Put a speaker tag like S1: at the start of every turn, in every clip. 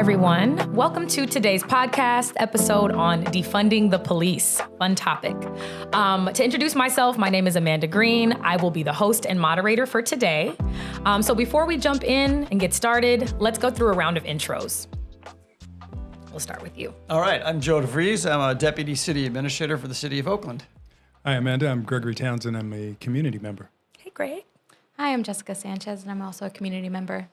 S1: everyone. Welcome to today's podcast episode on defunding the police. Fun topic. To introduce myself, my name is Amanda Green. I will be the host and moderator for today. So before we jump in and get started, let's go through a round of intros. We'll start with you.
S2: All right, I'm Joe DeVries. I'm a Deputy City Administrator for the City of Oakland.
S3: Hi, Amanda. I'm Gregory Townsend. I'm a community member.
S1: Hey, Greg.
S4: Hi, I'm Jessica Sanchez, and I'm also a community member.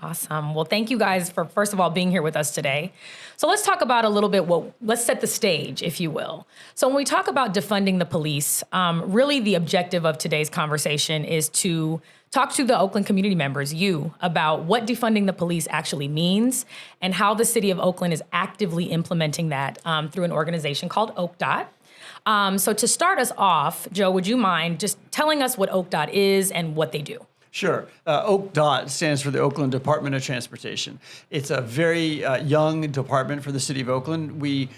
S1: Awesome. Well, thank you guys for, first of all, being here with us today. So let's talk about a little bit, let's set the stage, if you will. So when we talk about defunding the police, really the objective of today's conversation is to talk to the Oakland community members, you, about what defunding the police actually means and how the city of Oakland is actively implementing that through an organization called OakDOT. So to start us off, Joe, would you mind just telling us what OakDOT is and what they do?
S2: Sure. OakDOT stands for the Oakland Department of Transportation. It's a very young department for the city of Oakland. We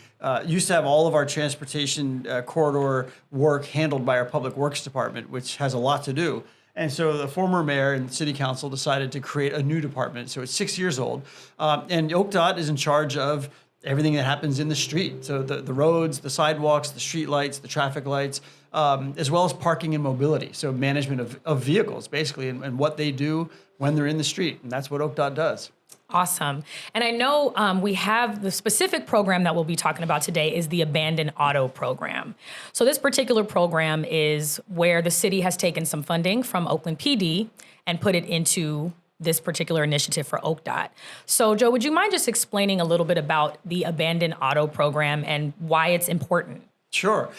S2: used to have all of our transportation corridor work handled by our Public Works Department, which has a lot to do. And so the former mayor and the city council decided to create a new department. So it's 6 years old. And OakDOT is in charge of everything that happens in the street. So the roads, the sidewalks, the street lights, the traffic lights, as well as parking and mobility. So management of vehicles, basically, and what they do when they're in the street. And that's what OakDOT does.
S1: Awesome. And I know we have the specific program that we'll be talking about today is the abandoned auto program. So this particular program is where the city has taken some funding from Oakland PD and put it into this particular initiative for OakDOT. So Joe, would you mind just explaining a little bit about the abandoned auto program and why it's important?
S2: Sure.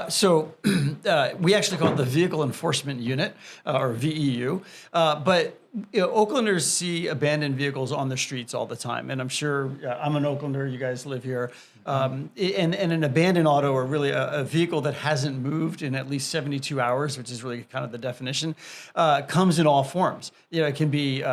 S2: So we actually call it the Vehicle Enforcement Unit, or VEU. But Oaklanders see abandoned vehicles on the streets all the time. And I'm sure I'm an Oaklander, you guys live here. And an abandoned auto, or really a vehicle that hasn't moved in at least 72 hours, which is really kind of the definition, comes in all forms. It can be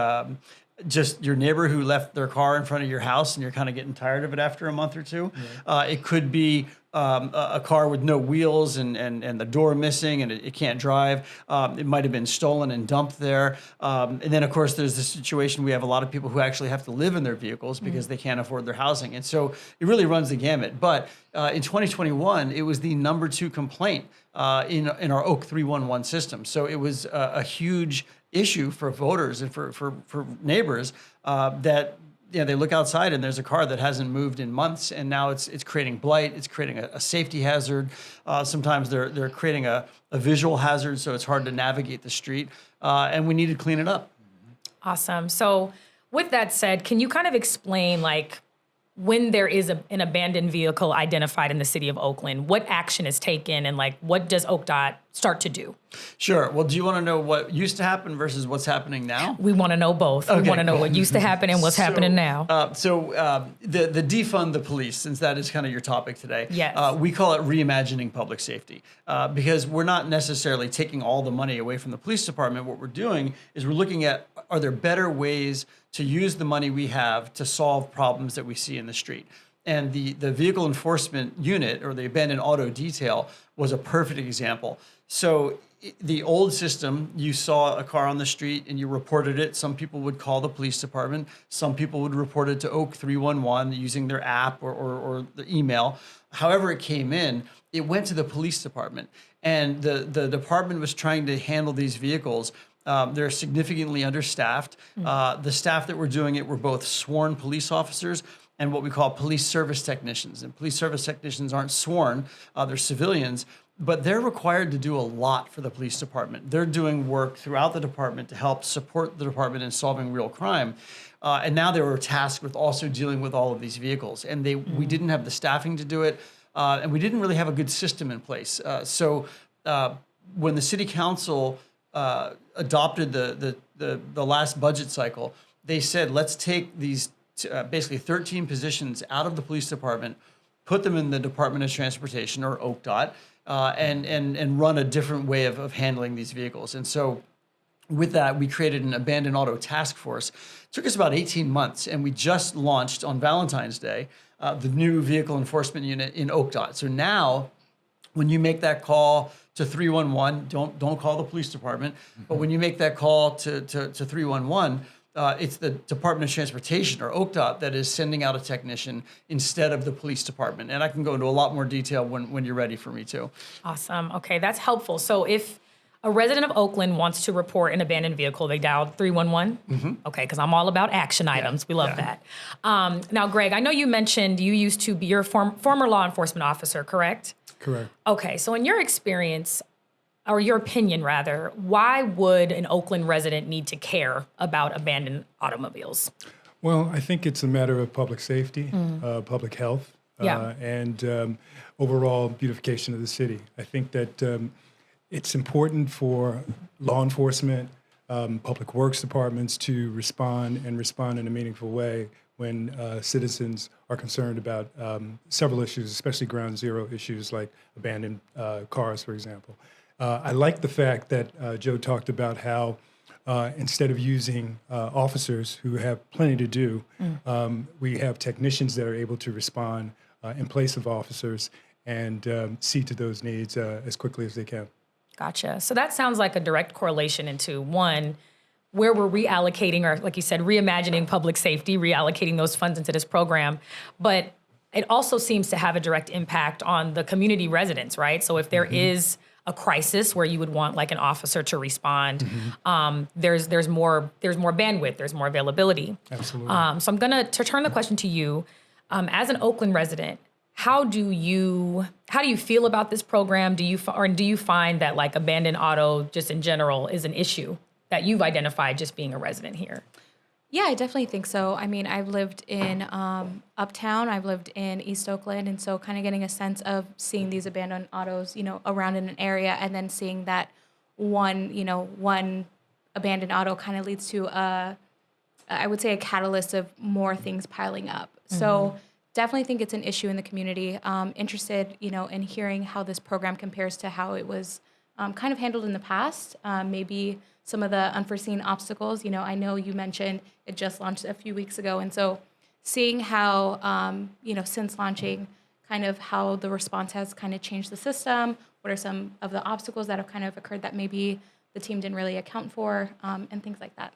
S2: just your neighbor who left their car in front of your house and you're kind of getting tired of it after a month or two. Yeah. It could be a car with no wheels and the door missing and it can't drive. It might have been stolen and dumped there. And then, of course, there's the situation we have a lot of people who actually have to live in their vehicles because they can't afford their housing. And so it really runs the gamut. But in 2021, it was the number 2 complaint in our Oak 311 system. So it was a huge issue for voters and for neighbors that they look outside and there's a car that hasn't moved in months, and now it's creating blight, it's creating a safety hazard. Sometimes they're creating a visual hazard, so it's hard to navigate the street, and we need to clean it up.
S1: Awesome. So with that said, can you kind of explain when there is an abandoned vehicle identified in the city of Oakland, what action is taken and what does OakDOT start to do?
S2: Sure. Well, do you want to know what used to happen versus what's happening now?
S1: We want to know both.
S2: Okay,
S1: we want to know what used to happen and what's happening now.
S2: The defund the police, since that is kind of your topic today,
S1: yes.
S2: We call it reimagining public safety because we're not necessarily taking all the money away from the police department. What we're doing is we're looking at, are there better ways to use the money we have to solve problems that we see in the street? And the Vehicle Enforcement Unit, or the Abandoned Auto Detail, was a perfect example. So the old system, you saw a car on the street and you reported it. Some people would call the police department. Some people would report it to Oak 311 using their app or the email. However it came in, it went to the police department. And the department was trying to handle these vehicles. They're significantly understaffed. The staff that were doing it were both sworn police officers and what we call police service technicians. And police service technicians aren't sworn, they're civilians, but they're required to do a lot for the police department. They're doing work throughout the department to help support the department in solving real crime. And now they were tasked with also dealing with all of these vehicles. And we didn't have the staffing to do it, and we didn't really have a good system in place. So when the city council adopted the last budget cycle, they said, let's take these basically 13 positions out of the police department, put them in the Department of Transportation, or OakDOT, and run a different way of handling these vehicles. And so with that, we created an abandoned auto task force. It took us about 18 months, and we just launched on Valentine's Day the new Vehicle Enforcement Unit in OakDOT. So now, when you make that call to 311, don't call the police department, but when you make that call to 311, it's the Department of Transportation or OakDOT that is sending out a technician instead of the police department. And I can go into a lot more detail when you're ready for me to.
S1: Awesome. Okay, that's helpful. So if a resident of Oakland wants to report an abandoned vehicle, they dial 311? Okay, because I'm all about action items. We love that. Now, Greg, I know you mentioned you used to be your former law enforcement officer, correct?
S3: Correct.
S1: Okay, so in your experience, or your opinion rather, why would an Oakland resident need to care about abandoned automobiles?
S3: Well, I think it's a matter of public safety, public health, and overall beautification of the city. I think that it's important for law enforcement, public works departments to respond in a meaningful way when citizens are concerned about several issues, especially ground zero issues like abandoned cars, for example. I like the fact that Joe talked about how instead of using officers who have plenty to do, we have technicians that are able to respond in place of officers and see to those needs as quickly as they can.
S1: Gotcha. So that sounds like a direct correlation into one, where we're reallocating, or like you said, reimagining public safety, reallocating those funds into this program. But it also seems to have a direct impact on the community residents, right? So if there is a crisis where you would want like an officer to respond, there's more bandwidth, there's more availability.
S3: Absolutely.
S1: So I'm gonna turn the question to you, as an Oakland resident. How do you feel about this program? Do you find that like abandoned auto just in general is an issue that you've identified just being a resident here?
S4: Yeah, I definitely think so. I mean, I've lived in Uptown, I've lived in East Oakland, and so kind of getting a sense of seeing these abandoned autos, around in an area, and then seeing that one abandoned auto kind of leads to I would say a catalyst of more things piling up. So definitely think it's an issue in the community. Interested, in hearing how this program compares to how it was kind of handled in the past. Maybe some of the unforeseen obstacles. I know you mentioned it just launched a few weeks ago, and so seeing how since launching, kind of how the response has kind of changed the system. What are some of the obstacles that have kind of occurred that maybe the team didn't really account for, and things like that.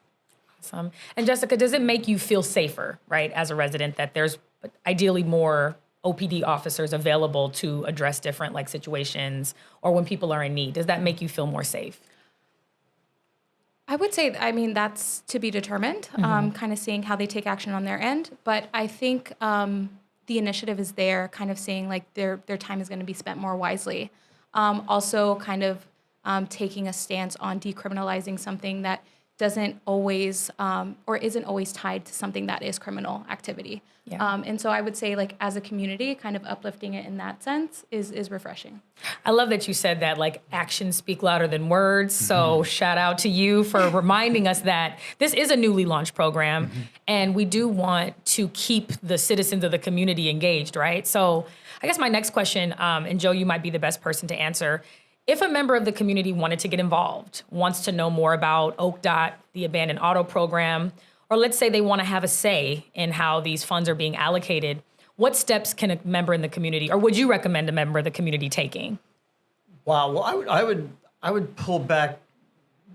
S1: Awesome. And Jessica, does it make you feel safer, right, as a resident, that there's ideally more OPD officers available to address different like situations or when people are in need? Does that make you feel more safe?
S4: I would say, that's to be determined, kind of seeing how they take action on their end. But I think the initiative is there, kind of seeing like their time is going to be spent more wisely. Also kind of taking a stance on decriminalizing something that doesn't always or isn't always tied to something that is criminal activity. Yeah. And so I would say, like, as a community, kind of uplifting it in that sense is refreshing.
S1: I love that you said that, like, actions speak louder than words. So shout out to you for reminding us that this is a newly launched program, and we do want to keep the citizens of the community engaged, right? So I guess my next question, and Joe, you might be the best person to answer. If a member of the community wanted to get involved, wants to know more about OakDOT, the abandoned auto program, or let's say they want to have a say in how these funds are being allocated, what steps can a member in the community, or would you recommend a member of the community taking?
S2: Wow. Well, I would pull back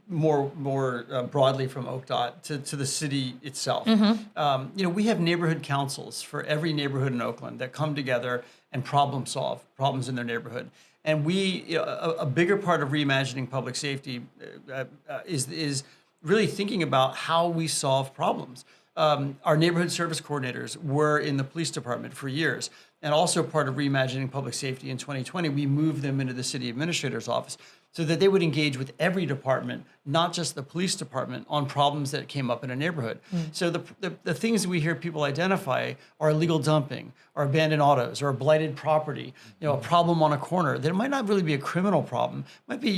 S2: more broadly from OakDOT to the city itself. We have neighborhood councils for every neighborhood in Oakland that come together and problem solve problems in their neighborhood. And a bigger part of reimagining public safety is really thinking about how we solve problems. Our neighborhood service coordinators were in the police department for years. And also part of reimagining public safety in 2020, we moved them into the city administrator's office so that they would engage with every department, not just the police department, on problems that came up in a neighborhood. So the things we hear people identify are illegal dumping, or abandoned autos, or blighted property, a problem on a corner. That might not really be a criminal problem. It might be,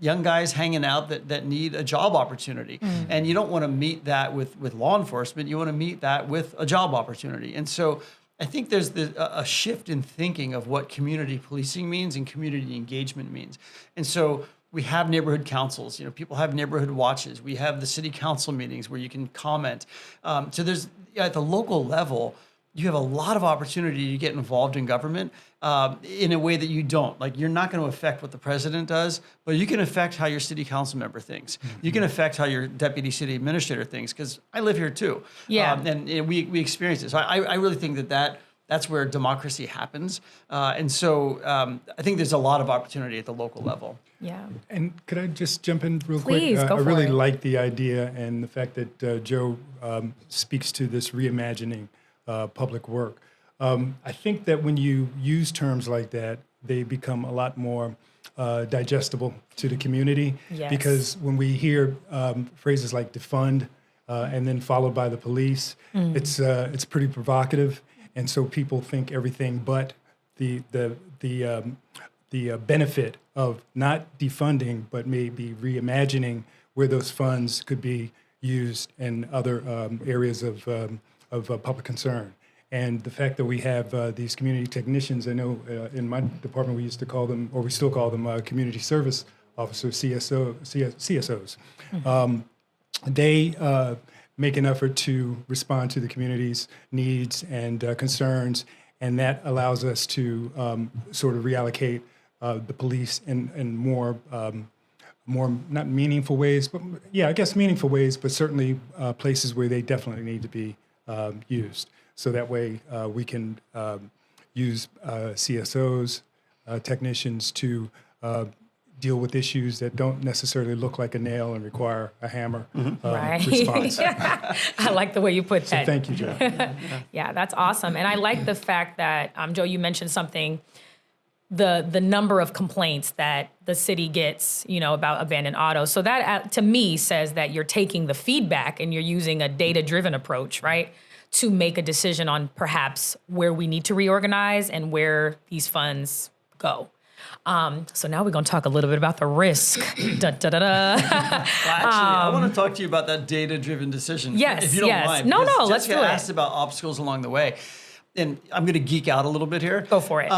S2: young guys hanging out that need a job opportunity. And you don't want to meet that with law enforcement. You want to meet that with a job opportunity. And so I think there's a shift in thinking of what community policing means and community engagement means. And so we have neighborhood councils. People have neighborhood watches. We have the city council meetings where you can comment. So there's, at the local level, you have a lot of opportunity to get involved in government in a way that you don't. Like, you're not going to affect what the president does, but you can affect how your city council member thinks. You can affect how your deputy city administrator thinks, because I live here too.
S1: Yeah.
S2: And we experience it. So I really think that's where democracy happens. And so I think there's a lot of opportunity at the local level.
S1: Yeah.
S3: And could I just jump in real
S1: Please,
S3: quick?
S1: go
S3: I
S1: for
S3: really
S1: it.
S3: like the idea and the fact that Joe speaks to this reimagining public work. I think that when you use terms like that, they become a lot more digestible to the community.
S1: Yes.
S3: Because when we hear phrases like defund and then followed by the police, it's pretty provocative, and so people think everything but the benefit of not defunding, but maybe reimagining where those funds could be used in other areas of public concern. And the fact that we have these community technicians, I know in my department we used to call them, or we still call them, community service officers, CSOs. They make an effort to respond to the community's needs and concerns, and that allows us to sort of reallocate the police in more not meaningful ways, but I guess meaningful ways, but certainly places where they definitely need to be used. So that way we can use CSOs, technicians to deal with issues that don't necessarily look like a nail and require a hammer response.
S1: I like the way you put that.
S3: So thank you, Joe.
S1: Yeah, that's awesome. And I like the fact that, Joe, you mentioned something, the number of complaints that the city gets, about abandoned autos. So that, to me, says that you're taking the feedback and you're using a data-driven approach, right, to make a decision on perhaps where we need to reorganize and where these funds go. So now we're going to talk a little bit about the risk. Da, da, da, da.
S2: Well, actually, I want to talk to you about that data-driven decision.
S1: Yes,
S2: if you don't
S1: yes.
S2: mind.
S1: No,
S2: because
S1: let's
S2: Jessica
S1: do it.
S2: asked about obstacles along the way, and I'm going to geek out a little bit here.
S1: Go for it.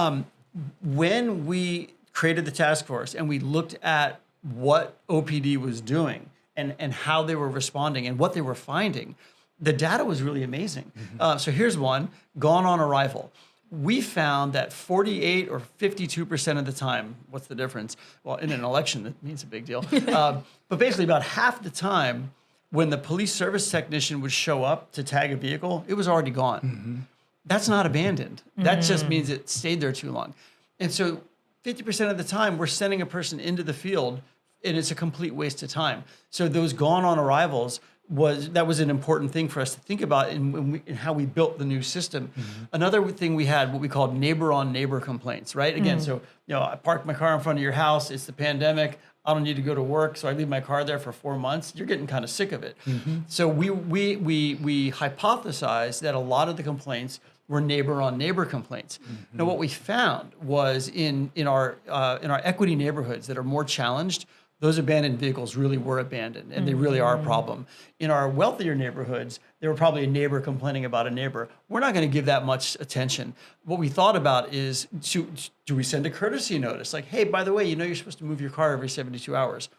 S2: When we created the task force and we looked at what OPD was doing and how they were responding and what they were finding, the data was really amazing. So here's one, gone on arrival. We found that 48 or 52% of the time, what's the difference? Well, in an election, that means a big deal. But basically about half the time when the police service technician would show up to tag a vehicle, it was already gone. That's not abandoned. That just means it stayed there too long. And so 50% of the time, we're sending a person into the field and it's a complete waste of time. So those gone on arrivals that was an important thing for us to think about in how we built the new system. Another thing we had, what we called neighbor on neighbor complaints, right? Again, so I parked my car in front of your house. It's the pandemic. I don't need to go to work, so I leave my car there for 4 months. You're getting kind of sick of it. So we hypothesized that a lot of the complaints were neighbor on neighbor complaints. Now, what we found was in our equity neighborhoods that are more challenged, those abandoned vehicles really were abandoned, and they really are a problem. In our wealthier neighborhoods, there were probably a neighbor complaining about a neighbor. We're not going to give that much attention. What we thought about is, do we send a courtesy notice? Like, hey, by the way, you're supposed to move your car every 72 hours.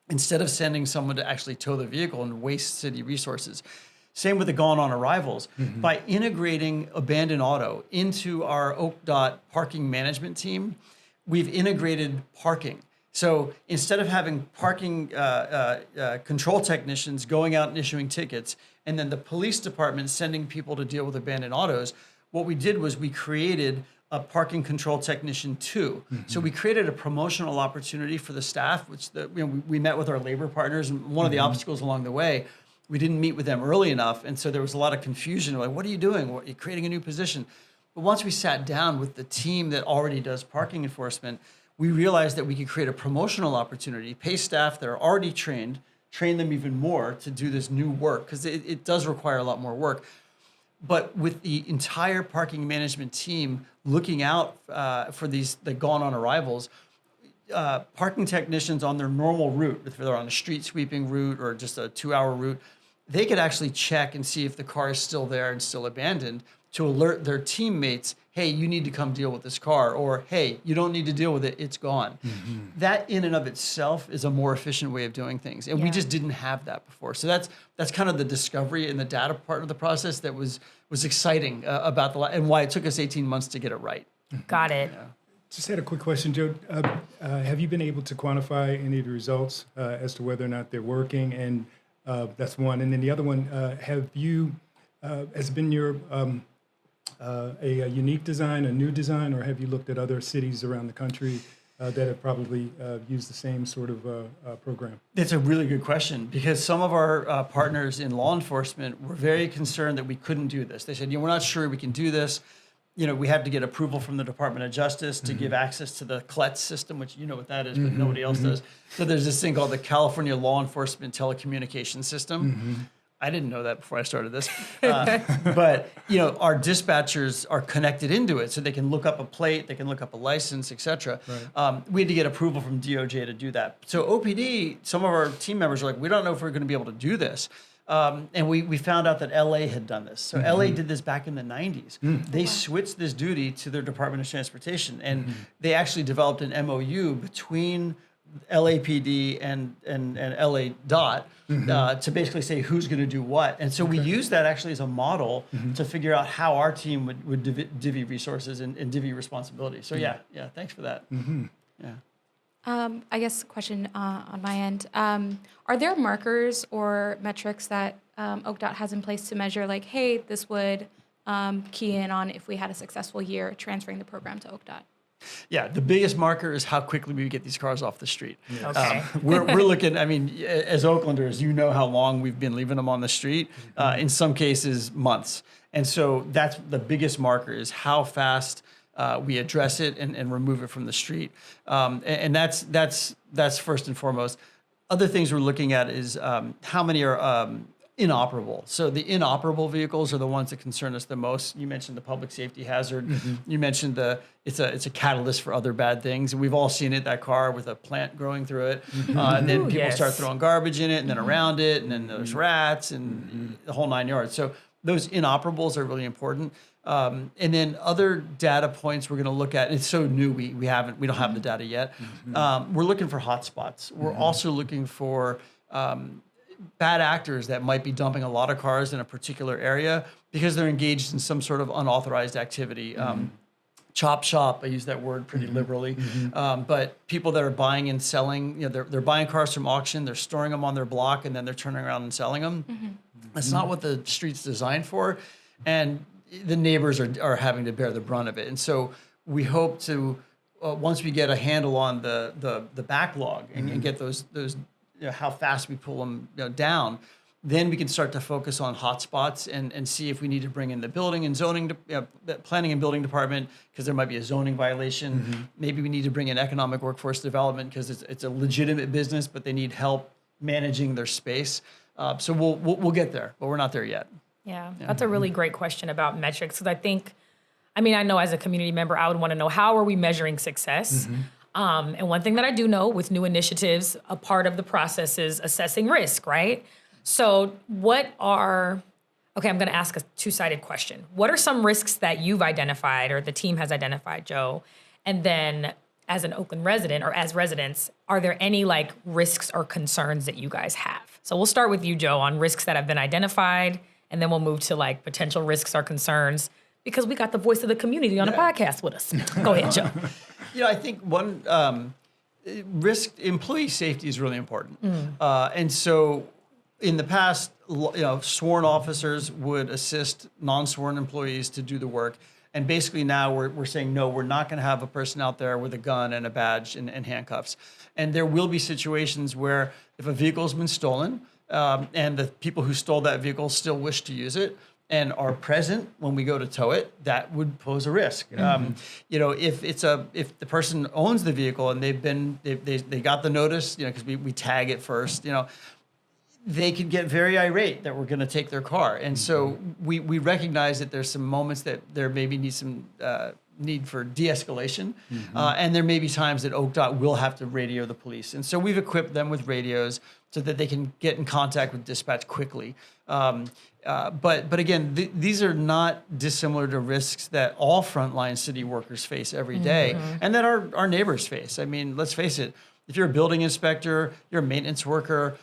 S2: Instead of sending someone to actually tow the vehicle and waste city resources. Same with the gone on arrivals. By integrating abandoned auto into our OakDOT parking management team, we've integrated parking. So instead of having parking control technicians going out and issuing tickets, and then the police department sending people to deal with abandoned autos, what we did was we created a parking control technician 2. So we created a promotional opportunity for the staff, which we met with our labor partners, and one of the obstacles along the way, we didn't meet with them early enough, and so there was a lot of confusion. Like, what are you doing? You're creating a new position. But once we sat down with the team that already does parking enforcement, we realized that we could create a promotional opportunity, pay staff that are already trained, train them even more to do this new work, because it does require a lot more work. But with the entire parking management team looking out for the gone on arrivals, parking technicians on their normal route, if they're on a street sweeping route or just a 2-hour route, they could actually check and see if the car is still there and still abandoned to alert their teammates, hey, you need to come deal with this car, or hey, you don't need to deal with it, it's gone. That in and of itself is a more efficient way of doing things. And we just didn't have that before. So that's kind of the discovery and the data part of the process that was exciting about and why it took us 18 months to get it right.
S1: Got it.
S2: Yeah.
S3: Just had a quick question, Joe. Have you been able to quantify any of the results as to whether or not they're working? And that's one. And then the other one, has been your a unique design, a new design, or have you looked at other cities around the country that have probably used the same sort of program?
S2: It's a really good question, because some of our partners in law enforcement were very concerned that we couldn't do this. They said, we're not sure we can do this. We have to get approval from the Department of Justice to give access to the CLETS system, which you know what that is, but nobody else does. So there's this thing called the California Law Enforcement Telecommunications System. I didn't know that before I started this. But, our dispatchers are connected into it, so they can look up a plate, they can look up a license, et cetera. Right. We had to get approval from DOJ to do that. So OPD, some of our team members are like, we don't know if we're going to be able to do this. And we found out that LA had done this. So LA did this back in the 90s. They switched this duty to their Department of Transportation, and they actually developed an MOU between LAPD and LA DOT to basically say who's going to do what. And so we used that actually as a model to figure out how our team would divvy resources and divvy responsibility. So yeah, thanks for that. Yeah.
S4: I guess a question on my end. Are there markers or metrics that OakDOT has in place to measure, like, hey, this would key in on if we had a successful year transferring the program to OakDOT?
S2: Yeah, the biggest marker is how quickly we get these cars off the street.
S1: Okay.
S2: We're looking, as Oaklanders, you know how long we've been leaving them on the street, in some cases months. And so that's the biggest marker, is how fast we address it and remove it from the street. And that's first and foremost. Other things we're looking at is how many are inoperable. So the inoperable vehicles are the ones that concern us the most. You mentioned the public safety hazard. You mentioned it's a catalyst for other bad things. And we've all seen it, that car with a plant growing through it. And then people start throwing garbage in it, and then around it, and then there's rats and the whole 9 yards. So those inoperables are really important. And then other data points we're going to look at. It's so new, we don't have the data yet. We're looking for hotspots. We're also looking for bad actors that might be dumping a lot of cars in a particular area because they're engaged in some sort of unauthorized activity. Chop shop, I use that word pretty liberally. But people that are buying and selling, they're buying cars from auction, they're storing them on their block, and then they're turning around and selling them. That's not what the street's designed for. And the neighbors are having to bear the brunt of it. And so we hope to, once we get a handle on the backlog and get those how fast we pull them down, then we can start to focus on hotspots and see if we need to bring in the building and zoning, planning and building department, because there might be a zoning violation. Maybe we need to bring in economic workforce development because it's a legitimate business, but they need help managing their space. So we'll get there, but we're not there yet.
S1: Yeah, that's a really great question about metrics, because I know as a community member, I would want to know, how are we measuring success? And one thing that I do know with new initiatives, a part of the process is assessing risk, right? So I'm going to ask a two-sided question. What are some risks that you've identified or the team has identified, Joe? And then as an Oakland resident or as residents, are there any risks or concerns that you guys have? So we'll start with you, Joe, on risks that have been identified, and then we'll move to potential risks or concerns, because we got the voice of the community on the podcast with us. Go ahead, Joe.
S2: I think one employee safety is really important. And so in the past, sworn officers would assist non-sworn employees to do the work. And basically now we're saying, no, we're not going to have a person out there with a gun and a badge and handcuffs. And there will be situations where if a vehicle's been stolen and the people who stole that vehicle still wish to use it and are present when we go to tow it, that would pose a risk. If the person owns the vehicle and they got the notice, because we tag it first, they could get very irate that we're going to take their car. And so we recognize that there's some moments that there maybe needs some need for de-escalation. And there may be times that OakDOT will have to radio the police. And so we've equipped them with radios so that they can get in contact with dispatch quickly. But again, these are not dissimilar to risks that all frontline city workers face every day and that our neighbors face. I mean, let's face it. If you're a building inspector, you're a maintenance worker,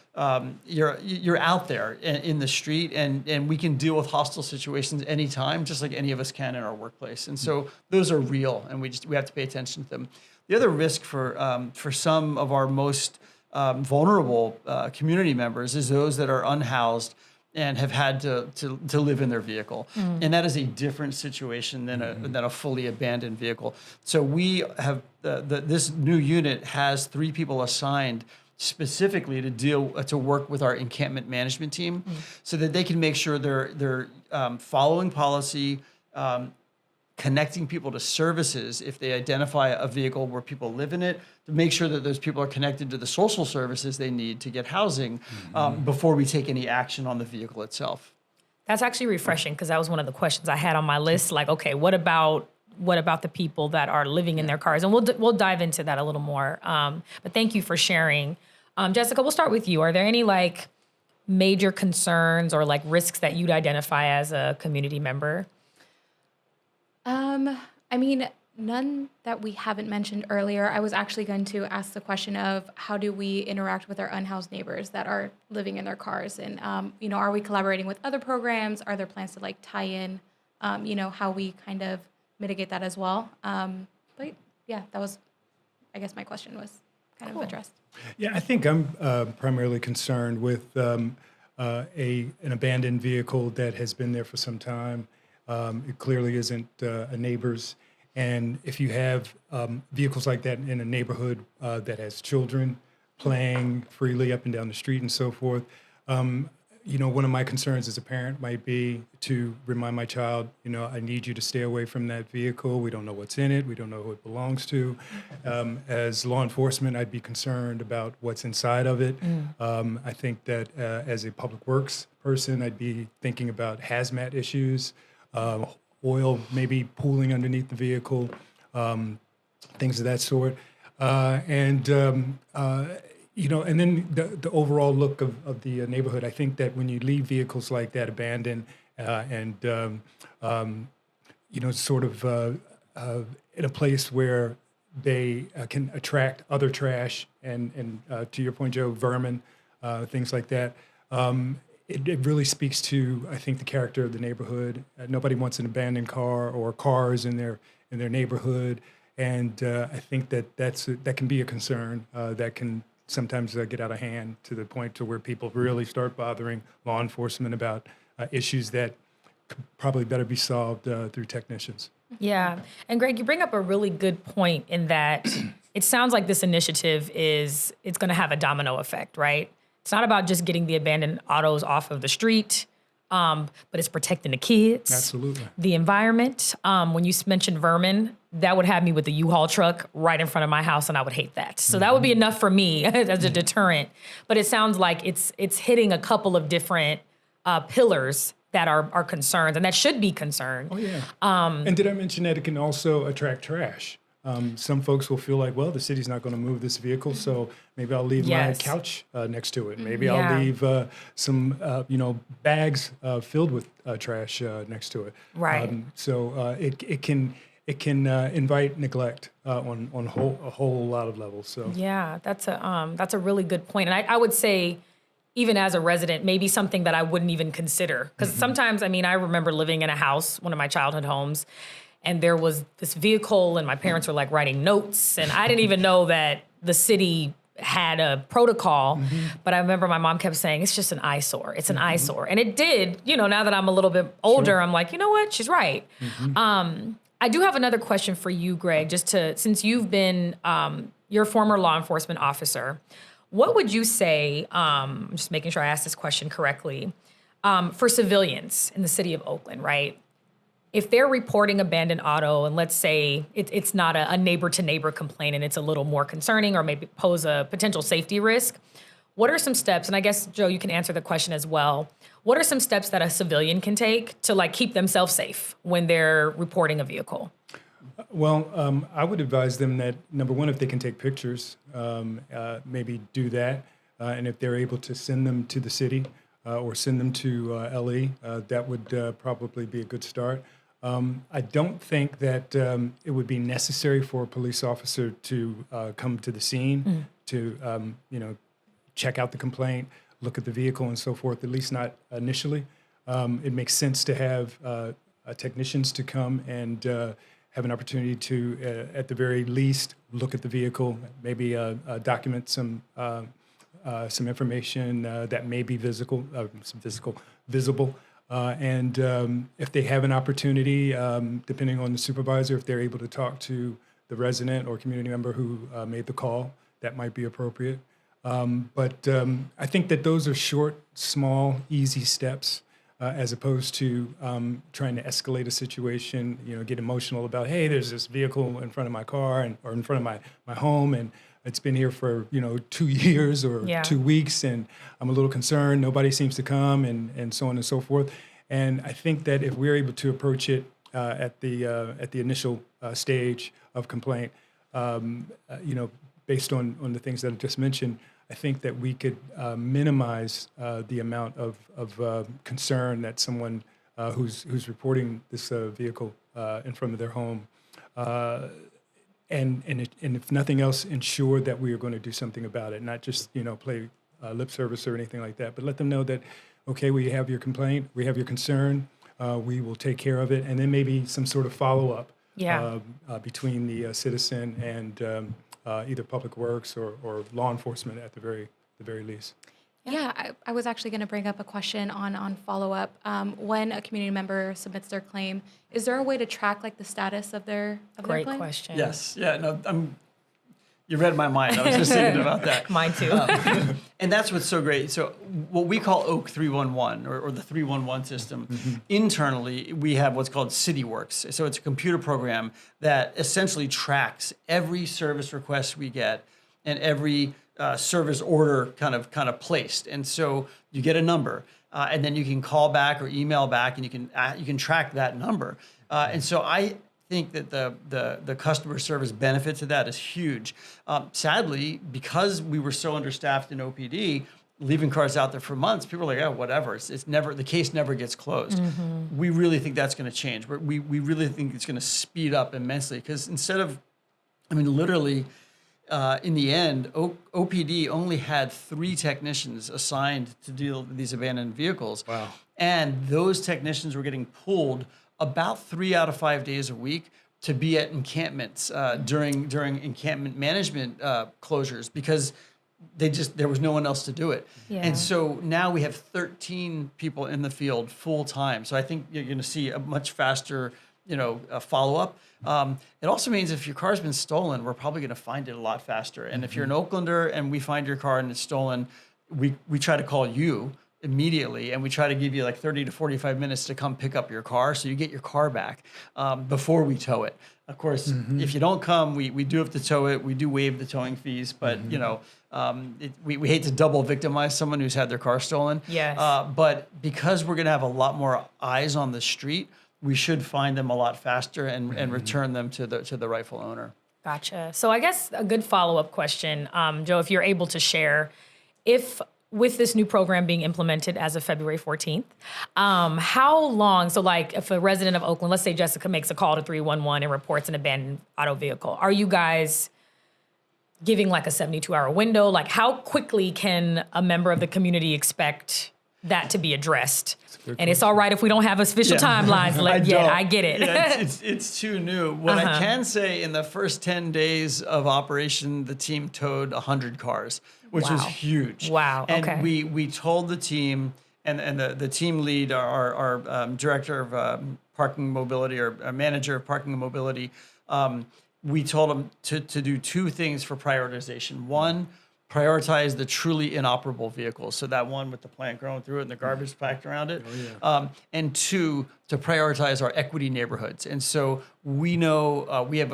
S2: you're out there in the street, and we can deal with hostile situations anytime, just like any of us can in our workplace. And so those are real, and we have to pay attention to them. The other risk for some of our most vulnerable community members is those that are unhoused and have had to live in their vehicle. And that is a different situation than a fully abandoned vehicle. So we have, this new unit has 3 people assigned specifically to work with our encampment management team so that they can make sure they're following policy, connecting people to services if they identify a vehicle where people live in it, to make sure that those people are connected to the social services they need to get housing before we take any action on the vehicle itself.
S1: That's actually refreshing, because that was one of the questions I had on my list. Like, okay, what about the people that are living in their cars? And we'll dive into that a little more. But thank you for sharing. Jessica, we'll start with you. Are there any like major concerns or like risks that you'd identify as a community member?
S4: I mean, none that we haven't mentioned earlier. I was actually going to ask the question of how do we interact with our unhoused neighbors that are living in their cars? And, are we collaborating with other programs? Are there plans to like tie in, how we kind of mitigate that as well? But yeah, that was, I guess my question was kind of addressed.
S3: Yeah, I think I'm primarily concerned with an abandoned vehicle that has been there for some time. It clearly isn't a neighbor's. And if you have vehicles like that in a neighborhood that has children playing freely up and down the street and so forth, one of my concerns as a parent might be to remind my child, I need you to stay away from that vehicle. We don't know what's in it. We don't know who it belongs to. As law enforcement, I'd be concerned about what's inside of it. I think that as a public works person, I'd be thinking about hazmat issues, oil maybe pooling underneath the vehicle, things of that sort. And then the overall look of the neighborhood. I think that when you leave vehicles like that abandoned sort of in a place where they can attract other trash and to your point, Joe, vermin, things like that, it really speaks to, I think, the character of the neighborhood. Nobody wants an abandoned car or cars in their neighborhood, and I think that can be a concern that can sometimes get out of hand to the point to where people really start bothering law enforcement about issues that could probably better be solved through technicians.
S1: Yeah, and Greg, you bring up a really good point in that it sounds like this initiative it's going to have a domino effect, right? It's not about just getting the abandoned autos off of the street, but it's protecting the kids.
S3: Absolutely.
S1: The environment. When you mentioned vermin, that would have me with the U-Haul truck right in front of my house, and I would hate that. So that would be enough for me as a deterrent. But it sounds like it's hitting a couple of different pillars that are concerns, and that should be concerned.
S3: Oh, yeah. And did I mention that it can also attract trash? Some folks will feel like, well, the city's not going to move this vehicle, so maybe I'll leave my couch next to it. Maybe I'll leave some, bags filled with trash next to it.
S1: Right.
S3: So it can invite neglect on a whole lot of levels. So
S1: yeah, that's a really good point, and I would say, even as a resident, maybe something that I wouldn't even consider, because sometimes, I remember living in a house, one of my childhood homes, and there was this vehicle, and my parents were like writing notes, and I didn't even know that the city had a protocol. But I remember my mom kept saying, it's just an eyesore. It's an eyesore. And it did, now that I'm a little bit older, I'm like, you know what? She's right. I do have another question for you, Greg, since you've been, you're a former law enforcement officer, what would you say, I'm just making sure I asked this question correctly, for civilians in the city of Oakland, right? If they're reporting abandoned auto, and let's say it's not a neighbor-to-neighbor complaint and it's a little more concerning or maybe pose a potential safety risk, what are some steps, and I guess, Joe, you can answer the question as well, what are some steps that a civilian can take to keep themselves safe when they're reporting a vehicle?
S3: Well, I would advise them that, number one, if they can take pictures, maybe do that. And if they're able to send them to the city or send them to LE, that would probably be a good start. I don't think that it would be necessary for a police officer to come to the scene to, check out the complaint, look at the vehicle and so forth, at least not initially. It makes sense to have technicians to come and have an opportunity to, at the very least, look at the vehicle, maybe document some information that may be visible. And if they have an opportunity, depending on the supervisor, if they're able to talk to the resident or community member who made the call, that might be appropriate. But I think that those are short, small, easy steps. As opposed to trying to escalate a situation, get emotional about, hey, there's this vehicle in front of my car or in front of my home, and it's been here for 2 years or 2 weeks, and I'm a little concerned. Nobody seems to come, and so on and so forth. And I think that if we're able to approach it at the initial stage of complaint, based on the things that I just mentioned, I think that we could minimize the amount of concern that someone who's reporting this vehicle in front of their home, and if nothing else, ensure that we are going to do something about it, not just play lip service or anything like that, but let them know that, okay, we have your complaint, we have your concern, we will take care of it, and then maybe some sort of follow-up between the citizen and either Public Works or law enforcement at the very least.
S4: Yeah, I was actually going to bring up a question on follow-up. When a community member submits their claim, is there a way to track the status of their
S1: Great
S4: claim?
S1: question.
S2: Yes. Yeah. No. You read my mind. I was just thinking about that.
S1: Mine too.
S2: And that's what's so great. So what we call Oak 311 or the 311 system, internally we have what's called CityWorks. So it's a computer program that essentially tracks every service request we get and every service order kind of placed. And so you get a number, and then you can call back or email back, and you can track that number. And so I think that the customer service benefit to that is huge. Sadly, because we were so understaffed in OPD, leaving cars out there for months, people are like, oh, whatever. It's never, the case never gets closed. We really think that's going to change. We really think it's going to speed up immensely, because instead of, literally, in the end, OPD only had 3 technicians assigned to deal with these abandoned vehicles. Wow. And those technicians were getting pulled about 3 out of 5 days a week to be at encampments during encampment management closures, because there was no one else to do it. Yeah. And so now we have 13 people in the field full time. So I think you're going to see a much faster, follow up. It also means if your car's been stolen, we're probably going to find it a lot faster. And if you're an Oaklander and we find your car and it's stolen, we try to call you immediately, and we try to give you 30 to 45 minutes to come pick up your car, so you get your car back before we tow it. Of course, if you don't come, we do have to tow it. We do waive the towing fees, but we hate to double victimize someone who's had their car stolen.
S1: Yes.
S2: But because we're going to have a lot more eyes on the street, we should find them a lot faster and return them to the rightful owner.
S1: Gotcha. So I guess a good follow-up question, Joe, if you're able to share, if with this new program being implemented as of February 14th, how long, so if a resident of Oakland, let's say Jessica makes a call to 311 and reports an abandoned auto vehicle, are you guys giving a 72-hour window? How quickly can a member of the community expect that to be addressed? And it's all right if we don't have official timelines yet. I get it.
S2: Yeah, it's too new. What I can say, in the first 10 days of operation, the team towed 100 cars, which was huge.
S1: Wow.
S2: And
S1: okay.
S2: we told the team, and the team lead, our director of parking mobility, or manager of parking and mobility, we told them to do 2 things for prioritization. One, prioritize the truly inoperable vehicles, so that one with the plant growing through it and the garbage packed around it. Oh, yeah. And 2, to prioritize our equity neighborhoods. And so we know we have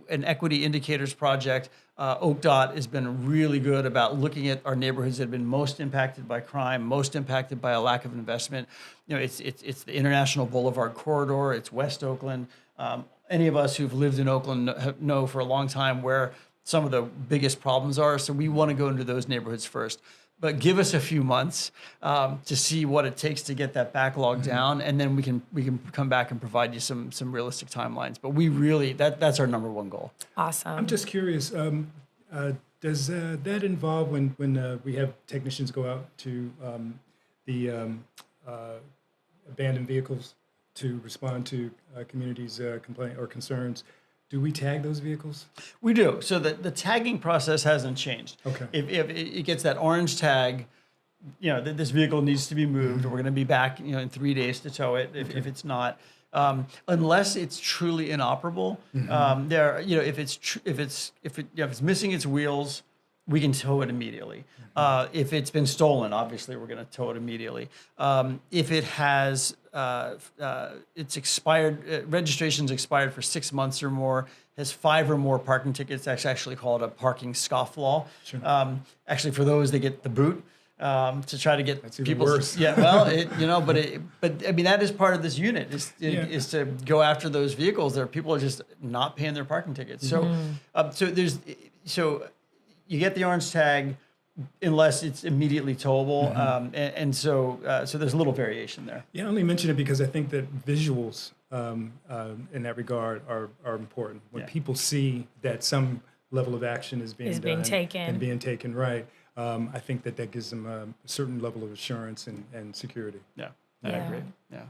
S2: an equity indicators project. OakDOT has been really good about looking at our neighborhoods that have been most impacted by crime, most impacted by a lack of investment. It's the International Boulevard corridor, it's West Oakland, any of us who've lived in Oakland know for a long time where some of the biggest problems are. So we want to go into those neighborhoods first. But give us a few months to see what it takes to get that backlog down, and then we can come back and provide you some realistic timelines. But we really that's our number one goal.
S1: Awesome.
S3: I'm just curious. Does that involve when we have technicians go out to the abandoned vehicles to respond to communities' complaint or concerns? Do we tag those vehicles?
S2: We do. So the tagging process hasn't changed.
S3: Okay.
S2: If it gets that orange tag, this vehicle needs to be moved. We're going to be back, in 3 days to tow it. If it's not, unless it's truly inoperable, if it's missing its wheels, we can tow it immediately. If it's been stolen, obviously we're going to tow it immediately. If it has it's expired, registration's expired for 6 months or more, has 5 or more parking tickets, that's actually called a parking scofflaw.
S3: Sure.
S2: Actually, for those, they get the boot to try to get
S3: That's even
S2: people.
S3: worse.
S2: Yeah, well, but I mean that is part of this unit is to go after those vehicles that people are just not paying their parking tickets. So, so you get the orange tag unless it's immediately towable, and so there's a little variation there.
S3: Yeah, I only mention it because I think that visuals in that regard are important. When people see that some level of action is being taken right, I think that gives them a certain level of assurance and security.
S2: Yeah, I agree. Yeah.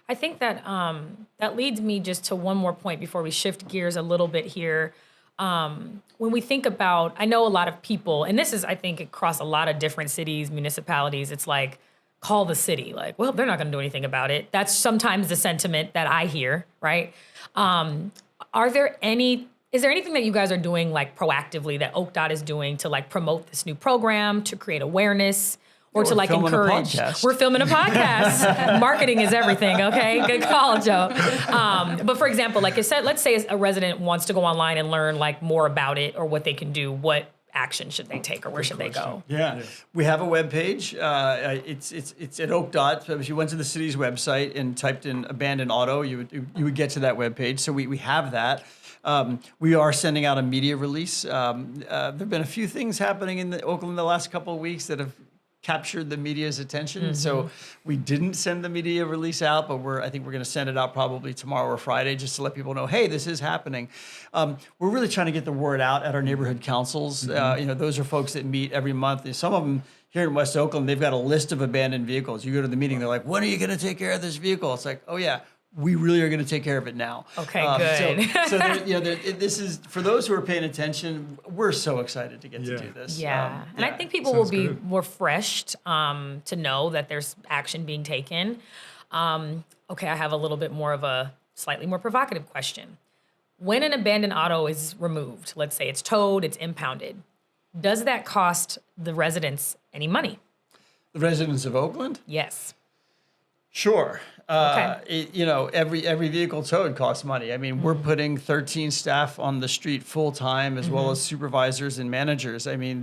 S1: I think that that leads me just to one more point before we shift gears a little bit here. When we think about, I know a lot of people, and this is, I think, across a lot of different cities, municipalities, it's like, call the city. Like, well, they're not going to do anything about it. That's sometimes the sentiment that I hear, right? Is there anything that you guys are doing like proactively that OakDOT is doing to like promote this new program, to create awareness? Or to like encourage. We're filming a podcast. Marketing is everything, okay? Good call, Joe. But for example, like I said, let's say a resident wants to go online and learn like more about it or what they can do. What action should they take or where should they go?
S2: Yeah, we have a webpage. It's at OakDOT. So if you went to the city's website and typed in abandoned auto, you would get to that webpage. So we have that. We are sending out a media release. There have been a few things happening in Oakland the last couple of weeks that have captured the media's attention. So we didn't send the media release out, but I think we're going to send it out probably tomorrow or Friday just to let people know, hey, this is happening. We're really trying to get the word out at our neighborhood councils. Those are folks that meet every month. Some of them here in West Oakland, they've got a list of abandoned vehicles. You go to the meeting, they're like, when are you going to take care of this vehicle? It's like, oh yeah, we really are going to take care of it now.
S1: Okay, good.
S2: So this is, for those who are paying attention, we're so excited to get to do this.
S1: Yeah, and I think people will be more refreshed to know that there's action being taken. Okay, I have a little bit more of a slightly more provocative question. When an abandoned auto is removed, let's say it's towed, it's impounded, does that cost the residents any money?
S2: The residents of Oakland?
S1: Yes.
S2: Sure.
S1: Okay.
S2: Every vehicle towed costs money. I mean, we're putting 13 staff on the street full time, as well as supervisors and managers. I mean,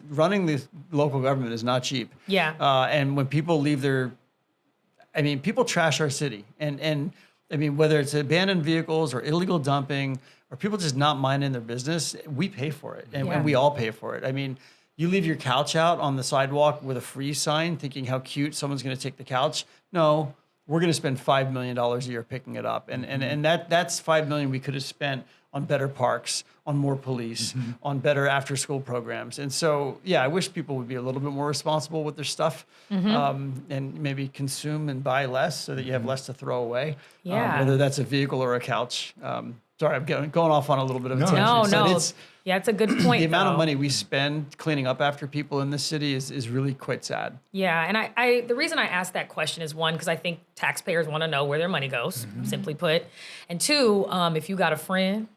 S2: running the local government is not cheap.
S1: Yeah.
S2: And when people leave people trash our city, and I mean, whether it's abandoned vehicles or illegal dumping or people just not minding their business, we pay for it, and we all pay for it. I mean, you leave your couch out on the sidewalk with a free sign thinking how cute someone's going to take the couch. No, we're going to spend $5 million a year picking it up. And that's $5 million we could have spent on better parks, on more police, on better after school programs. And so, I wish people would be a little bit more responsible with their stuff and maybe consume and buy less so that you have less to throw away.
S1: Yeah.
S2: Whether that's a vehicle or a couch. Sorry, I'm going off on a little bit of a tangent.
S1: No. It's a good point.
S2: The amount of money we spend cleaning up after people in this city is really quite sad.
S1: Yeah, and I the reason I asked that question is one, because I think taxpayers want to know where their money goes, simply put. And two, if you got a friend,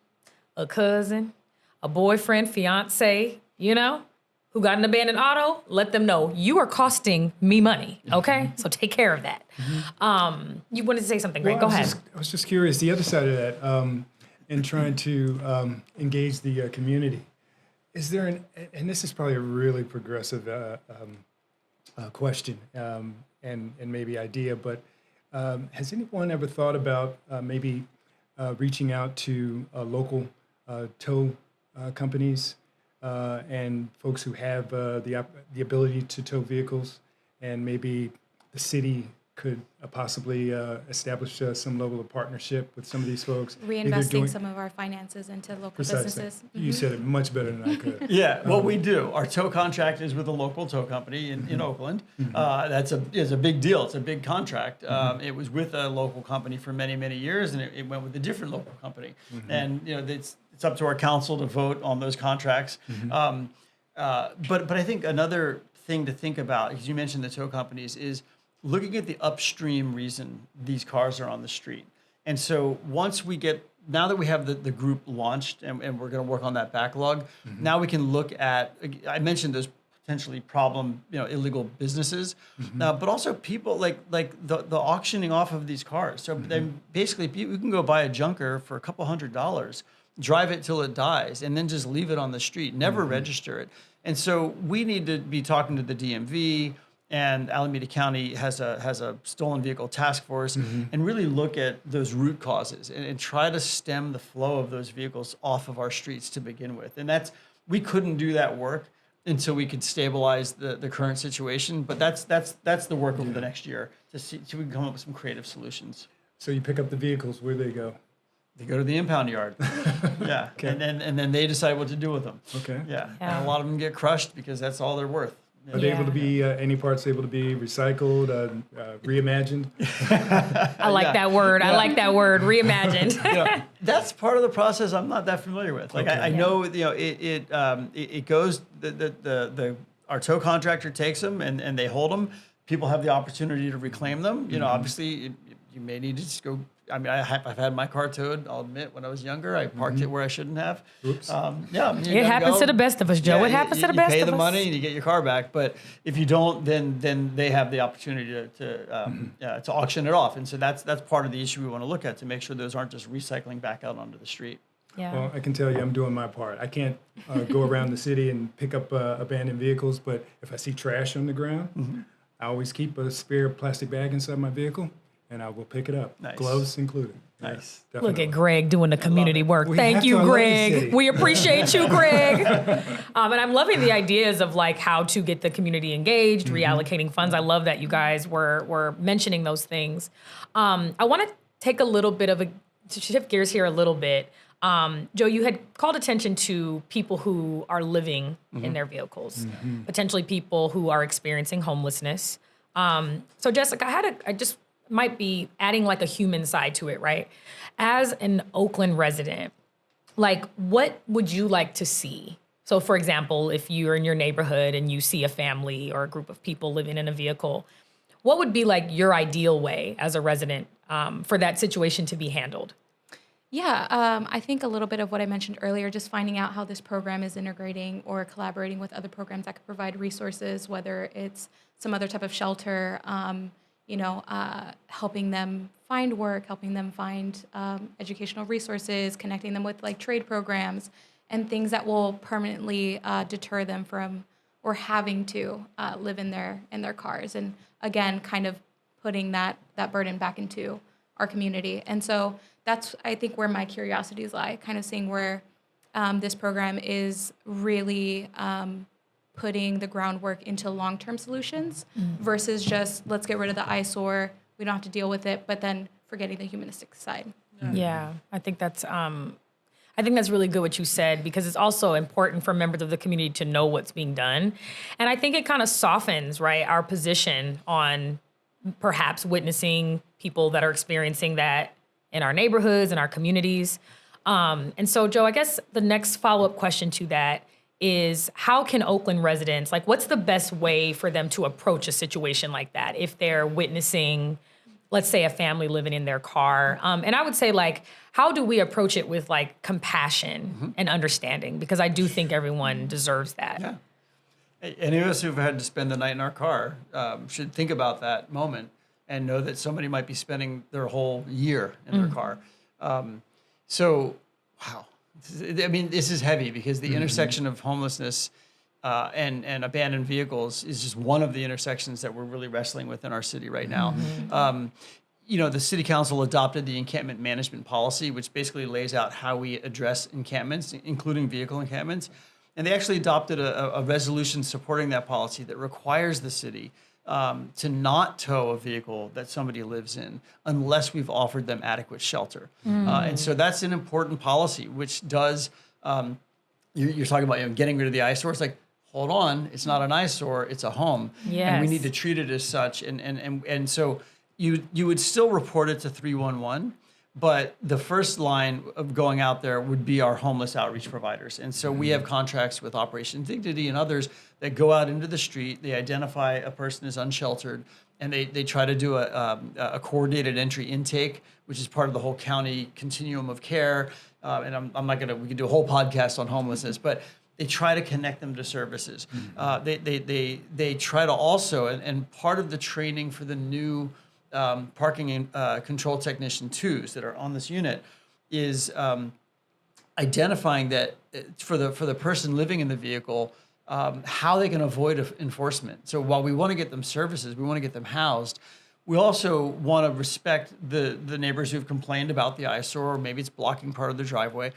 S1: a cousin, a boyfriend, fiance, who got an abandoned auto, let them know you are costing me money, okay? So take care of that. You wanted to say something, Greg? Go ahead.
S3: I was just curious, the other side of that, in trying to engage the community. Is there and this is probably a really progressive question and maybe idea, but has anyone ever thought about maybe reaching out to local tow companies and folks who have the ability to tow vehicles, and maybe the city could possibly establish some level of partnership with some of these folks.
S4: Reinvesting some of our finances into local businesses.
S3: You said it much better than I could.
S2: Yeah, what we do, our tow contract is with a local tow company in Oakland. That's a big deal. It's a big contract. It was with a local company for many, many years, and it went with a different local company. And it's up to our council to vote on those contracts. But I think another thing to think about, because you mentioned the tow companies, is looking at the upstream reason these cars are on the street. And so now that we have the group launched and we're going to work on that backlog, now we can look at, I mentioned those potentially problem, illegal businesses, but also people like the auctioning off of these cars. So then basically you can go buy a junker for a couple $100, drive it till it dies, and then just leave it on the street, never register it. And so we need to be talking to the DMV, and Alameda County has a stolen vehicle task force, and really look at those root causes and try to stem the flow of those vehicles off of our streets to begin with. And we couldn't do that work until we could stabilize the current situation. But that's the work over the next year to see so we can come up with some creative solutions.
S3: So you pick up the vehicles, where they go?
S2: They go to the impound yard. Yeah.
S3: Okay.
S2: And then they decide what to do with them.
S3: Okay.
S2: Yeah. And a lot of them get crushed because that's all they're worth.
S3: Are they able to be, any parts able to be recycled, reimagined?
S1: I like that word. I like that word, reimagined.
S2: That's part of the process I'm not that familiar with. Like, I know, it goes, our tow contractor takes them and they hold them. People have the opportunity to reclaim them. Obviously you may need to just go. I mean, I've had my car towed. I'll admit, when I was younger, I parked it where I shouldn't have.
S3: Oops.
S1: It happens to the best of us, Joe. It happens to the best of us.
S2: You pay the money and you get your car back. But if you don't, then they have the opportunity to auction it off. And so that's part of the issue we want to look at, to make sure those aren't just recycling back out onto the street.
S1: Yeah.
S3: Well, I can tell you I'm doing my part. I can't go around the city and pick up abandoned vehicles, but if I see trash on the ground, I always keep a spare plastic bag inside my vehicle, and I will pick it up,
S2: Nice.
S3: gloves included.
S2: Nice.
S3: Yeah,
S1: Look
S3: definitely.
S1: at Greg doing the community work.
S3: We
S1: Thank
S3: have
S1: you,
S3: to. I love this
S1: Greg.
S3: city.
S1: We appreciate you, Greg. And I'm loving the ideas of like how to get the community engaged, reallocating funds. I love that you guys were mentioning those things. I want to take to shift gears here a little bit. Joe, you had called attention to people who are living in their vehicles, potentially people who are experiencing homelessness. So Jessica, I just might be adding like a human side to it, right? As an Oakland resident, like what would you like to see? So for example, if you're in your neighborhood and you see a family or a group of people living in a vehicle, what would be like your ideal way as a resident for that situation to be handled?
S4: Yeah, I think a little bit of what I mentioned earlier, just finding out how this program is integrating or collaborating with other programs that could provide resources, whether it's some other type of shelter, helping them find work, helping them find educational resources, connecting them with like trade programs and things that will permanently deter them from or having to live in their cars. And again, kind of putting that burden back into our community. And so that's, I think, where my curiosities lie, kind of seeing where this program is really putting the groundwork into long-term solutions versus just let's get rid of the eyesore, we don't have to deal with it, but then forgetting the humanistic side.
S1: Yeah, I think that's really good what you said, because it's also important for members of the community to know what's being done. And I think it kind of softens, right, our position on perhaps witnessing people that are experiencing that in our neighborhoods and our communities. And so, Joe, I guess the next follow-up question to that is, how can Oakland residents, like, what's the best way for them to approach a situation like that if they're witnessing, let's say, a family living in their car? And I would say, like, how do we approach it with, like, compassion and understanding? Because I do think everyone deserves that.
S2: Yeah. Any of us who've had to spend the night in our car should think about that moment and know that somebody might be spending their whole year in their car. So, wow. I mean, this is heavy, because the intersection of homelessness and abandoned vehicles is just one of the intersections that we're really wrestling with in our city right now. the city council adopted the encampment management policy, which basically lays out how we address encampments, including vehicle encampments. And they actually adopted a resolution supporting that policy that requires the city to not tow a vehicle that somebody lives in unless we've offered them adequate shelter. And so that's an important policy, which does, you're talking about getting rid of the eyesore. It's like, hold on, it's not an eyesore, it's a home. And we need to treat it as such. And so you would still report it to 311, but the first line of going out there would be our homeless outreach providers. And so we have contracts with Operation Dignity and others that go out into the street, they identify a person as unsheltered, and they try to do a coordinated entry intake, which is part of the whole county continuum of care. And I'm not gonna, we could do a whole podcast on homelessness, but they try to connect them to services. They try to also, and part of the training for the new parking and control technician 2s that are on this unit is identifying that for the person living in the vehicle, how they can avoid enforcement. So while we want to get them services, we want to get them housed, we also want to respect the neighbors who've complained about the eyesore, or maybe it's blocking part of the driveway.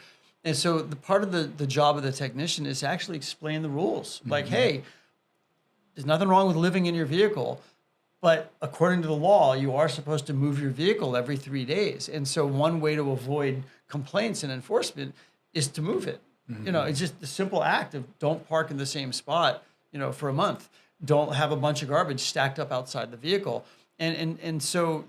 S2: And so the part of the job of the technician is to actually explain the rules. Like, hey, there's nothing wrong with living in your vehicle, but according to the law, you are supposed to move your vehicle every 3 days. And so one way to avoid complaints and enforcement is to move it. It's just the simple act of don't park in the same spot, for a month. Don't have a bunch of garbage stacked up outside the vehicle. And so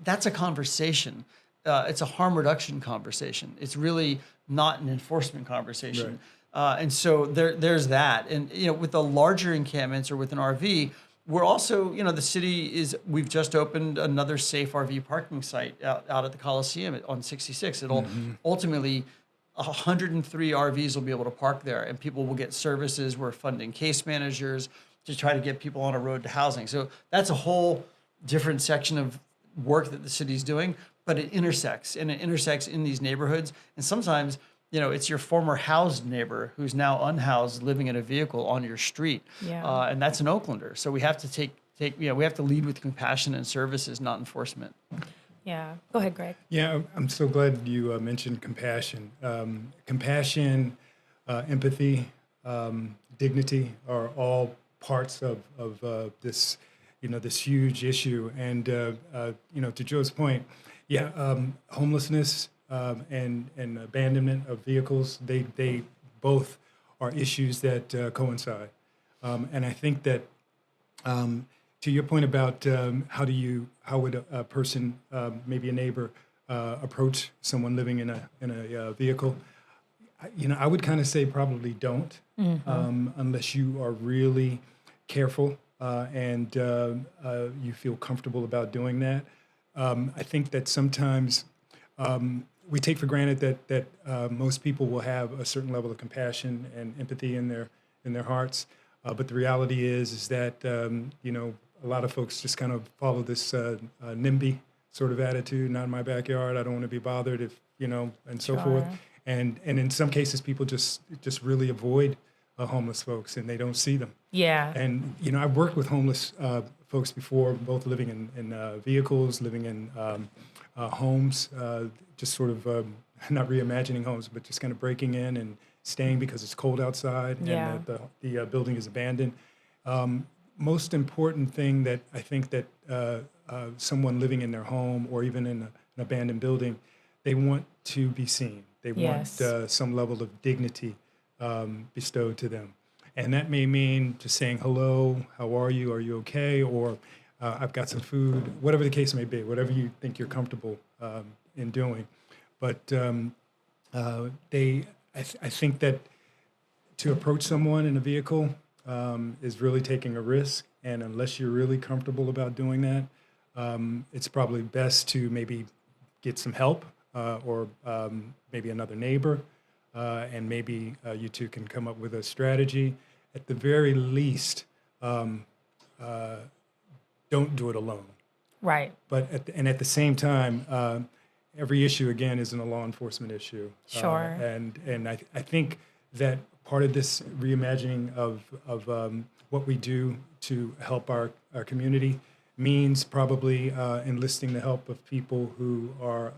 S2: that's a conversation. It's a harm reduction conversation. It's really not an enforcement conversation. Right. And so there's that. And, with the larger encampments or with an RV, we're also, the city we've just opened another safe RV parking site out at the Coliseum on 66. It'll ultimately, 103 RVs will be able to park there, and people will get services. We're funding case managers to try to get people on a road to housing. So that's a whole different section of work that the city's doing, but it intersects in these neighborhoods. And sometimes, it's your former housed neighbor who's now unhoused living in a vehicle on your street. Yeah. And that's an Oaklander. So we have to we have to lead with compassion and services, not enforcement.
S1: Yeah. Go ahead, Greg.
S3: Yeah, I'm so glad you mentioned compassion. Compassion, empathy, dignity are all parts of this, this huge issue. And, to Joe's point, homelessness and abandonment of vehicles, they both are issues that coincide. And I think that to your point about how would a person, maybe a neighbor, approach someone living in a vehicle, I would kind of say probably don't, unless you are really careful and you feel comfortable about doing that. I think that sometimes we take for granted that most people will have a certain level of compassion and empathy in their hearts, but the reality is that a lot of folks just kind of follow this NIMBY sort of attitude. Not in my backyard. I don't want to be bothered if and so forth. And in some cases, people just really avoid homeless folks, and they don't see them.
S1: Yeah.
S3: And I've worked with homeless folks before, both living in vehicles, living in homes, just sort of not reimagining homes, but just kind of breaking in and staying because it's cold outside and the building is abandoned. Most important thing that I think that someone living in their home or even in an abandoned building, they want to be seen. They want some level of dignity bestowed to them. And that may mean just saying, hello, how are you okay? Or I've got some food, whatever the case may be, whatever you think you're comfortable in doing. But I think that to approach someone in a vehicle is really taking a risk. And unless you're really comfortable about doing that, it's probably best to maybe get some help or maybe another neighbor. And maybe you two can come up with a strategy. At the very least, don't do it alone.
S1: Right.
S3: But at the same time, every issue again isn't a law enforcement issue.
S1: Sure.
S3: And I think that part of this reimagining of what we do to help our community means probably enlisting the help of people who are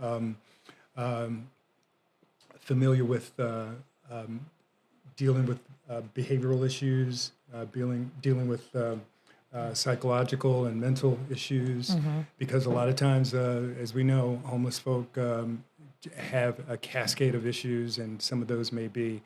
S3: familiar with dealing with behavioral issues, dealing with psychological and mental issues, because a lot of times, as we know, homeless folk have a cascade of issues, and some of those may be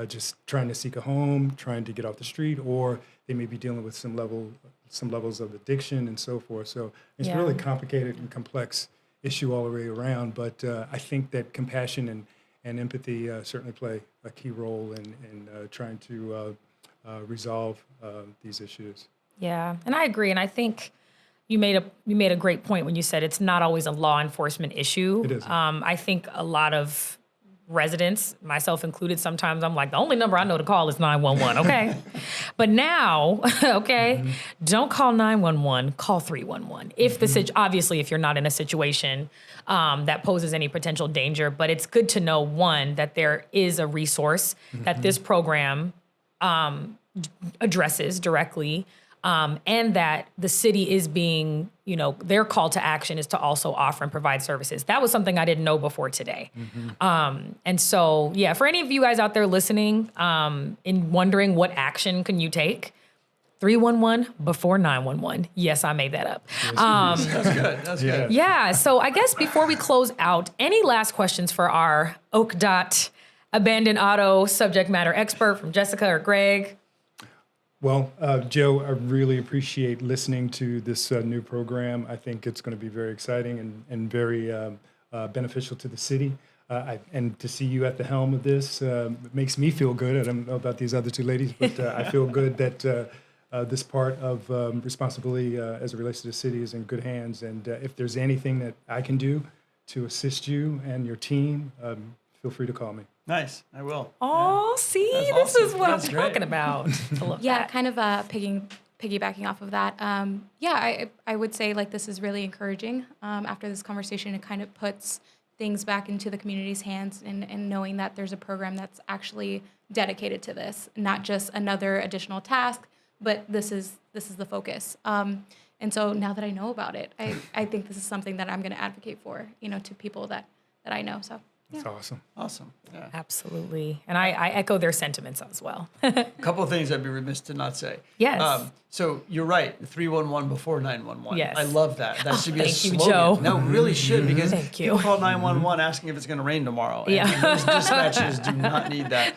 S3: just trying to seek a home, trying to get off the street, or they may be dealing with some levels of addiction and so forth. So it's a really complicated and complex issue all the way around. But I think that compassion and empathy certainly play a key role in trying to resolve these issues.
S1: Yeah, and I agree. And I think you made a great point when you said it's not always a law enforcement issue.
S3: It isn't.
S1: I think a lot of residents, myself included, sometimes I'm like, the only number I know to call is 911, okay? But now, okay, don't call 911, call 311. If obviously, if you're not in a situation that poses any potential danger, but it's good to know, one, that there is a resource that this program addresses directly, and that the city is being, their call to action is to also offer and provide services. That was something I didn't know before today. And so, yeah, for any of you guys out there listening and wondering what action can you take, 311 before 911. Yes, I made that up.
S2: That's good. That's good.
S1: Yeah, so I guess before we close out, any last questions for our OakDOT abandoned auto subject matter expert from Jessica or Greg?
S3: Well, Joe, I really appreciate listening to this new program. I think it's going to be very exciting and very beneficial to the city. And to see you at the helm of this makes me feel good. I don't know about these other two ladies, but I feel good that this part of responsibility as it relates to the city is in good hands. And if there's anything that I can do to assist you and your team, feel free to call me.
S2: Nice. I will.
S1: Oh, see,
S2: That's
S1: this is
S2: awesome.
S1: what
S2: That's
S1: I'm
S2: great.
S1: talking about. I love
S4: Yeah,
S1: that.
S4: kind of piggybacking off of that. I would say like this is really encouraging. After this conversation, it kind of puts things back into the community's hands and knowing that there's a program that's actually dedicated to this, not just another additional task, but this is the focus. And so now that I know about it, I think this is something that I'm going to advocate for, to people that I know. So.
S3: That's awesome.
S2: Awesome. Yeah.
S1: Absolutely. And I echo their sentiments as well.
S2: A couple of things I'd be remiss to not say.
S1: Yes.
S2: So you're right, 311 before 911.
S1: Yes.
S2: I love that. That should be a
S1: thank you,
S2: slogan.
S1: Joe.
S2: No, it really should, because
S1: Thank you.
S2: people call 911 asking if it's going to rain tomorrow. And
S1: Yeah.
S2: those dispatches do not need that.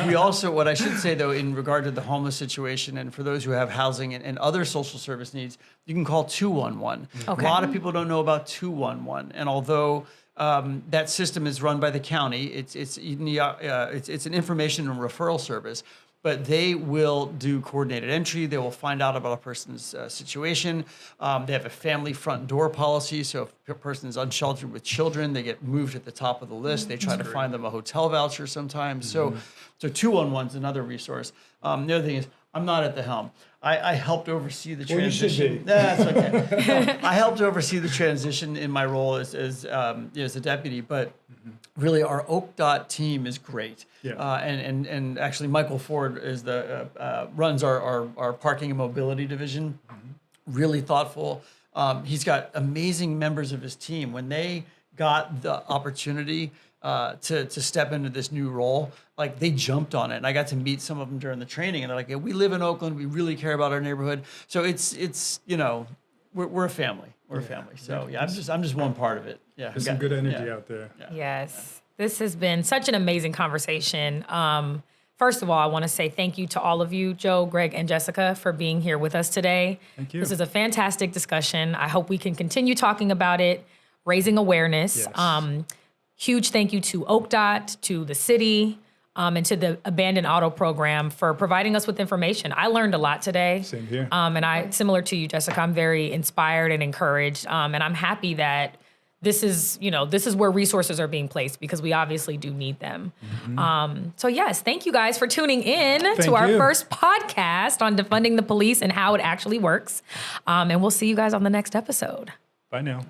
S2: We also, what I should say though, in regard to the homeless situation and for those who have housing and other social service needs, you can call 211.
S1: Okay.
S2: A lot of people don't know about 211. And although that system is run by the county, it's an information and referral service, but they will do coordinated entry. They will find out about a person's situation. They have a family front door policy. So if a person is unsheltered with children, they get moved at the top of the list. They try to find them a hotel voucher sometimes. So 211 is another resource. The other thing is, I'm not at the helm. I helped oversee the transition.
S3: You should be.
S2: That's okay. I helped oversee the transition in my role as a deputy, but really our OakDOT team is great.
S3: Yeah.
S2: And actually Michael Ford is runs our parking and mobility division. Really thoughtful. He's got amazing members of his team. When they got the opportunity to step into this new role, like they jumped on it. And I got to meet some of them during the training, and they're like, yeah, we live in Oakland. We really care about our neighborhood. So it's we're a family. We're a family. So yeah, I'm just one part of it. Yeah.
S3: There's some good energy out there.
S1: Yes. This has been such an amazing conversation. First of all, I want to say thank you to all of you, Joe, Greg, and Jessica, for being here with us today.
S3: Thank you.
S1: This is a fantastic discussion. I hope we can continue talking about it, raising awareness.
S3: Yes.
S1: Huge thank you to OakDOT, to the city, and to the Abandoned Auto Program for providing us with information. I learned a lot today.
S3: Same here.
S1: And similar to you, Jessica, I'm very inspired and encouraged. And I'm happy that this is where resources are being placed, because we obviously do need them. So yes, thank you guys for tuning in to our first podcast on defunding the police and how it actually works. And we'll see you guys on the next episode.
S3: Bye now.